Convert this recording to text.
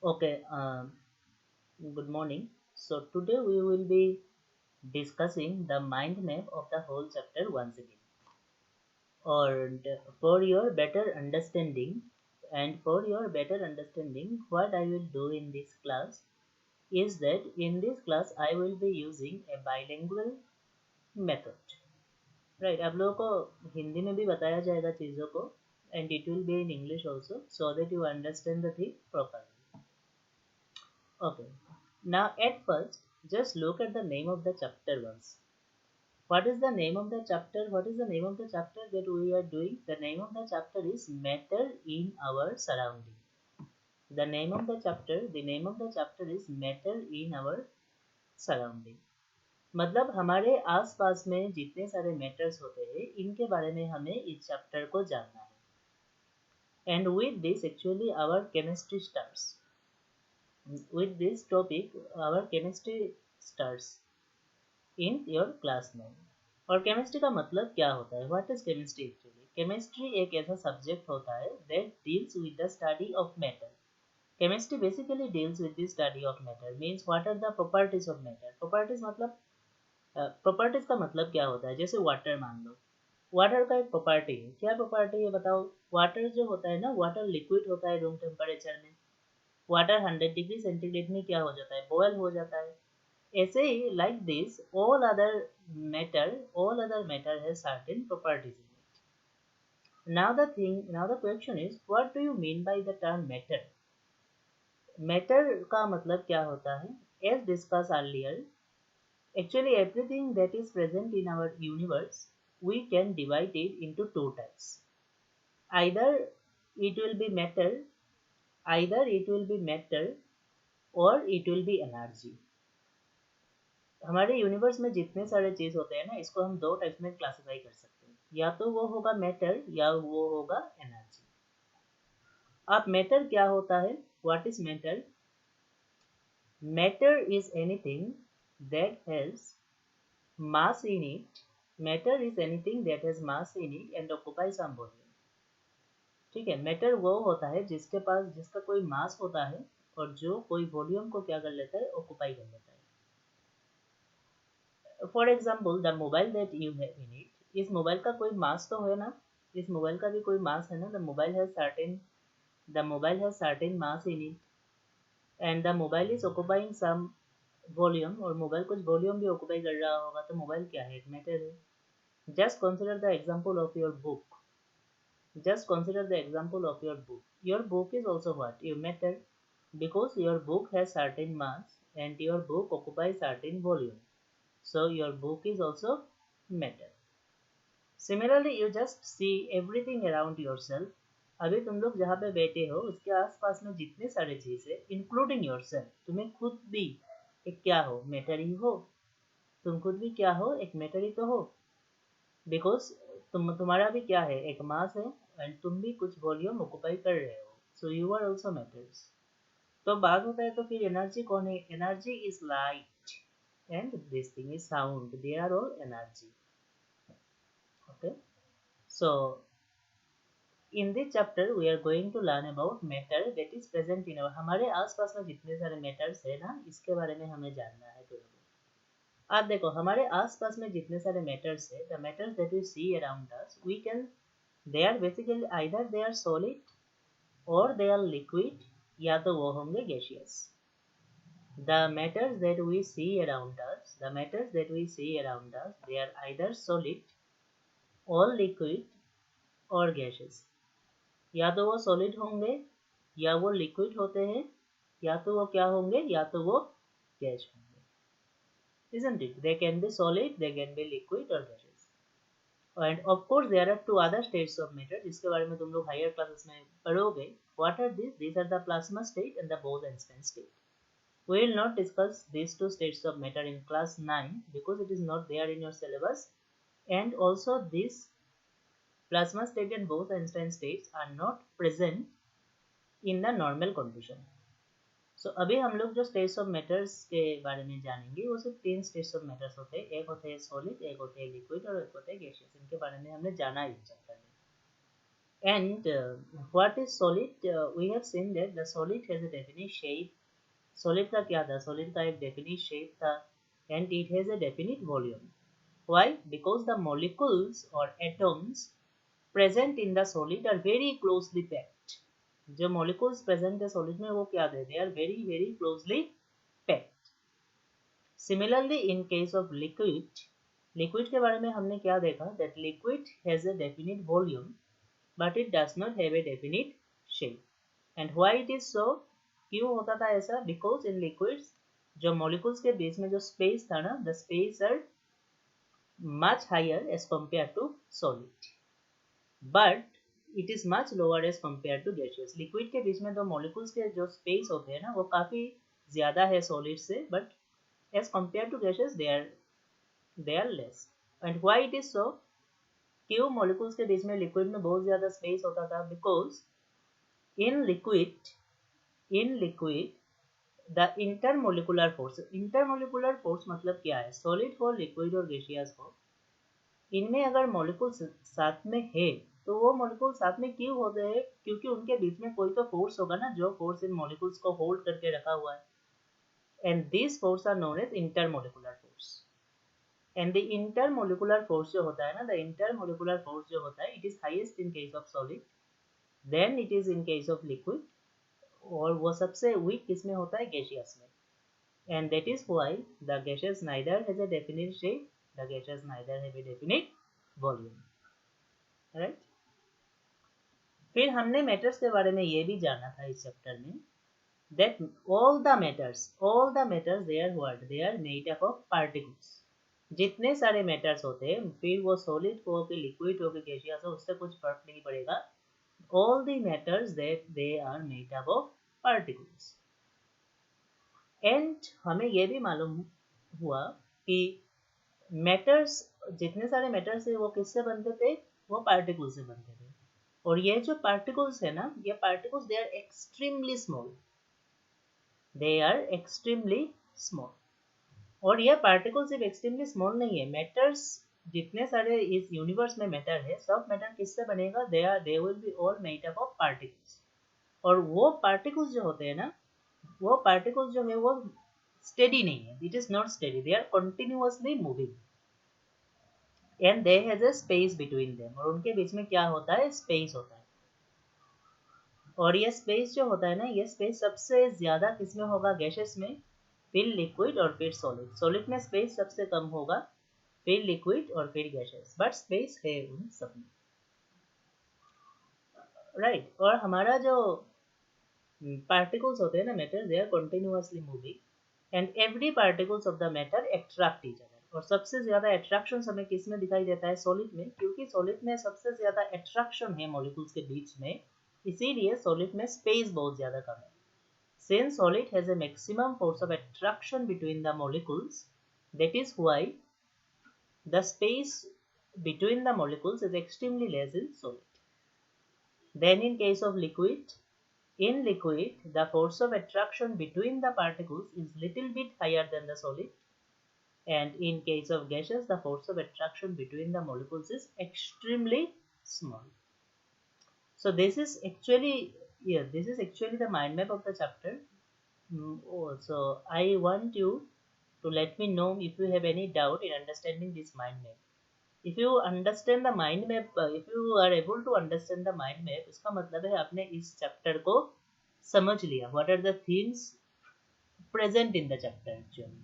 Okay, good morning. So today we will be discussing the mind map of the whole chapter once again. And for your better understanding, what I will do in this class is that in this class I will be using a bilingual method. Right, आप लोगों को हिंदी में भी बताया जाएगा चीज़ों को and it will be in English also so that you understand the thing properly. Okay. Now at first, just look at the name of the chapter once. What is the name of the chapter? What is the name of the chapter that we are doing? The name of the chapter is Matter in Our Surrounding. The name of the chapter is Matter in Our Surrounding. मतलब हमारे आसपास में जितने सारे matters होते हैं इनके बारे में हमें इस चैप्टर को जानना है and with this actually our chemistry starts with this topic our chemistry starts in your class 9 और केमिस्ट्री का मतलब क्या होता है what is chemistry actually chemistry एक ऐसा सब्जेक्ट होता है that deals with the study of matter chemistry basically deals with the study of matter means what are the properties of matter properties मतलब प्रॉपर्टीज का मतलब क्या होता है जैसे वाटर मान लो वाटर का एक प्रॉपर्टी है क्या प्रॉपर्टी है बताओ वाटर जो होता है ना वाटर लिक्विड होता है रूम टेम्परेचर में वाटर 100 डिग्री सेंटीग्रेड में क्या हो जाता है बॉयल हो जाता है ऐसे ही like this all other matter has certain properties in it now the question is what do you mean by the term matter का मतलब क्या होता है as discussed earlier actually everything that is present in our universe we can divide it into two types either it will be matter either it will be matter or it will be energy हमारे universe में जितने सारे चीज होते हैं ना इसको हम दो टाइप्स में क्लासिफाई कर सकते हैं या तो वो होगा मैटर या वो होगा एनर्जी अब मैटर क्या होता है what is matter matter is anything that has mass in it matter is anything that has mass in it and occupy some volume ठीक है मैटर वो होता है जिसका कोई मास होता है और जो कोई वॉल्यूम को क्या कर लेता है ऑक्युपाई कर लेता है for example the mobile that you have in it इस मोबाइल का कोई मास तो है ना इस मोबाइल का भी कोई मास है ना the mobile has certain mass in it and the mobile is occupying some volume और मोबाइल कुछ वॉल्यूम भी ऑक्युपाई कर रहा होगा तो मोबाइल क्या है एक मैटर है just consider the example of your book your book is also what your matter because your book has certain mass and your book occupies certain volume so your book is also matter similarly you just see everything around yourself अभी तुम लोग जहाँ पे बैठे हो उसके आसपास में जितने सारे चीज है इंक्लूडिंग योरसेल्फ तुम्हें खुद भी एक क्या हो मैटर ही हो तुम खुद भी क्या हो एक मैटर ही तो हो बिकॉज तुम्हारा भी क्या है एक मास है एंड तुम भी कुछ वॉल्यूम ऑक्युपाई कर रहे हो so you are also matters तो बात होता है तो फिर एनर्जी कौन है energy is light and this thing is sound they are all energy okay so in this chapter we are going to learn about matter that is present in our हमारे आसपास में जितने सारे मैटर्स है ना इसके बारे में हमें जानना है थोड़ा बहुत आप देखो हमारे आसपास में जितने सारे मैटर्स है the matters that we see around us we can they are basically either they are solid और दे आर लिक्विड या तो वो होंगे gaseous the matters that we see around us they are either solid or liquid or gaseous या तो वो solid होंगे या वो लिक्विड होते हैं या तो वो क्या होंगे या तो वो गैस होंगे isn't it they can be solid they can be liquid or gaseous and of course there are two other states of matter जिसके बारे में तुम लोग हायर क्लासेस में पढ़ोगे what are these are the plasma state and the Bose-Einstein state we will not discuss these two states of matter in class 9 because it is not there in your syllabus and also this plasma state and Bose-Einstein states are not present in the normal condition सो अभी हम लोग जो states of matters के बारे में जानेंगे वो सिर्फ तीन स्टेट्स ऑफ मैटर्स होते हैं एक होते हैं सॉलिड एक होते हैं लिक्विड और एक होते हैं गैसियस इनके बारे में हमने जाना है इस चैप्टर में And what is solid? We have seen that the solid has a definite shape. Solid का क्या था? Solid का एक definite shape था, and it has a definite volume. Why? Because the molecules or atoms present in the solid are very closely packed. जो molecules present है solid में वो क्या थे? They are very very closely packed. Similarly, in case of liquid, liquid के बारे में हमने क्या देखा? That liquid has a definite volume, but it does not have a definite shape. And why it is so? क्यों होता था ऐसा? Because in liquids जो molecules के बीच में जो space था ना, the space are much higher as compared to solid, but it is much lower as compared to gaseous. Liquid के बीच में तो molecules के जो space होते हैं ना वो काफी ज़्यादा है solid से, but as compared to gaseous they are less. And why it is so? क्यों molecules के बीच में liquid में बहुत ज़्यादा space होता था? Because in liquid the intermolecular force मतलब क्या है? Solid हो, liquid और gaseous हो, इनमें अगर molecules साथ में है तो वो molecules साथ में क्यों होते हैं? क्योंकि उनके बीच में कोई तो force होगा ना, जो force इन molecules को hold करके रखा हुआ है, and these force are known as intermolecular force. And the intermolecular force जो होता है ना, the intermolecular force जो होता है, it is highest in case of solid, then it is in case of liquid, और वो सबसे weak किसमें होता है? gaseous में. And that is why the gases neither has a definite shape, the gases neither have a definite volume. Right? फिर हमने matters के बारे में ये भी जाना था इस चैप्टर में, that all the matters they are what? They are made up of particles. जितने सारे matters होते हैं, फिर वो solid हो कि liquid हो कि gaseous हो, उससे कुछ फर्क नहीं पड़ेगा. All the matters that they are made up of particles. And हमें यह भी मालूम हुआ कि मैटर्स, जितने सारे मैटर्स है वो किससे बनते थे? वो पार्टिकल्स से बनते थे. और ये जो पार्टिकल्स है ना, ये particles they are extremely small, they are extremely small. और ये पार्टिकल्स सिर्फ एक्सट्रीमली स्मॉल नहीं है, मैटर्स जितने सारे इस यूनिवर्स में मैटर है, सब मैटर किससे बनेगा? They will be all made up of particles. और वो पार्टिकल्स जो होते हैं ना, वो पार्टिकल्स जो है वो स्टेडी नहीं है, it is not steady, they are continuously moving, and they has a space between them, और उनके बीच में क्या होता है? स्पेस होता है. और ये स्पेस जो होता है ना, ये स्पेस सबसे ज्यादा किसमें होगा? गैसेस में, फिर लिक्विड और फिर सॉलिड. सॉलिड में स्पेस सबसे कम होगा, फिर लिक्विड और फिर गैसेस, बट स्पेस है उन सब में. राइट. और हमारा जो पार्टिकल्स होते हैं ना, matter, they are continuously moving, and every particles of the matter attract each other. और सबसे ज्यादा अट्रैक्शन हमें किस में दिखाई देता है? सॉलिड में, क्योंकि सॉलिड में सबसे ज्यादा अट्रैक्शन है मॉलिक्यूल्स के बीच में, इसीलिए सॉलिड में स्पेस बहुत ज्यादा कम है. Since solid has a maximum force of attraction between the molecules, that is why the space between the molecules is extremely less in solid. Then in case of liquid, in liquid the force of attraction between the particles is little bit higher than the solid, and in case of gases the force of attraction between the molecules is extremely small. So this is actually, yeah, this is actually the mind map of the chapter. So I want you to let me know if you have any doubt in understanding this mind map. If you understand the mind map, if you are able to understand the mind map, इसका मतलब है आपने इस chapter को समझ लिया. What are the themes present in the chapter actually?